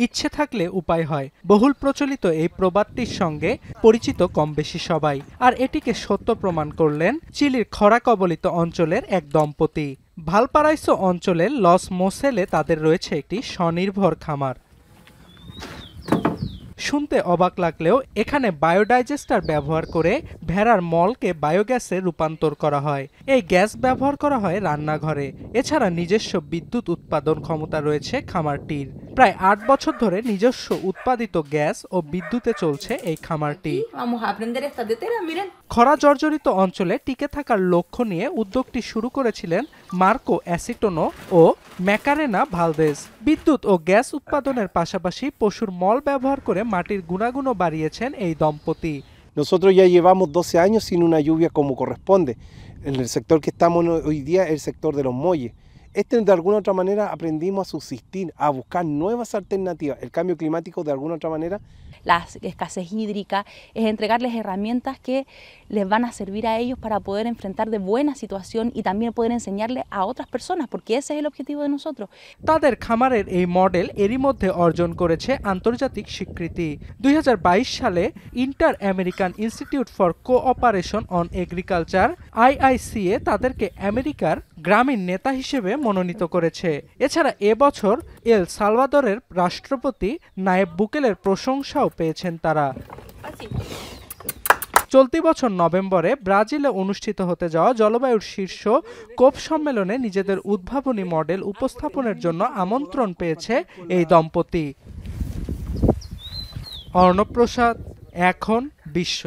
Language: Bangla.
ইচ্ছে থাকলে উপায় হয়, বহুল প্রচলিত এই প্রবাদটির সঙ্গে পরিচিত কম বেশি সবাই। আর এটিকে সত্য প্রমাণ করলেন চিলির খরা কবলিত অঞ্চলের এক দম্পতি। ভালপারাইসো অঞ্চলের লস মোসেলে তাদের রয়েছে একটি স্বনির্ভর খামার। শুনতে অবাক লাগলেও এখানে বায়োডাইজেস্টার ব্যবহার করে ভেড়ার মলকে বায়োগ্যাসে রূপান্তর করা হয়। এই গ্যাস ব্যবহার করা হয় রান্নাঘরে। এছাড়া নিজস্ব বিদ্যুৎ উৎপাদন ক্ষমতা রয়েছে খামারটির। প্রায় ৮ বছর ধরে নিজস্ব উৎপাদিত গ্যাস ও বিদ্যুতে চলছে এই খামারটি। খরা জর্জরিত অঞ্চলে টিকে থাকার লক্ষ্য নিয়ে উদ্যোগটি শুরু করেছিলেন মার্কো অ্যাসিটোনো ও ম্যাকারেনা ভালদেজ। বিদ্যুৎ ও গ্যাস উৎপাদনের পাশাপাশি পশুর মল ব্যবহার করে মাটির গুণাগুণও বাড়িয়েছেন এই দম্পতি। Nosotros ya llevamos 12 años sin una lluvia como corresponde. En el sector que estamos hoy día es el sector de los muelles. De alguna otra manera aprendimos a subsistir, a buscar nuevas alternativas. El cambio climático de alguna otra manera. La escasez hídrica es entregarles herramientas que les van a servir a ellos para poder enfrentar de buena situación y también poder enseñarle a otras personas, porque ese es el objetivo de nosotros. তাদের খামারের এই মডেল এরই মধ্যে অর্জন করেছে আন্তর্জাতিক স্বীকৃতি। 2022 সালে inter American institute for cooperation on agriculture IICA তাদেরকে আমেরিকার গ্রামীণ নেতা হিসেবে মনোনীত করেছে। এছাড়া এবছর এল সালভাদরের রাষ্ট্রপতি নায়েব বুকেলের প্রশংসাও পেয়েছেন তারা। চলতি বছর নভেম্বরে ব্রাজিলে অনুষ্ঠিত হতে যাওয়া জলবায়ুর শীর্ষ কোপ সম্মেলনে নিজেদের উদ্ভাবনী মডেল উপস্থাপনের জন্য আমন্ত্রণ পেয়েছে এই দম্পতি। অর্ণব প্রসাদ, এখন বিশ্ব।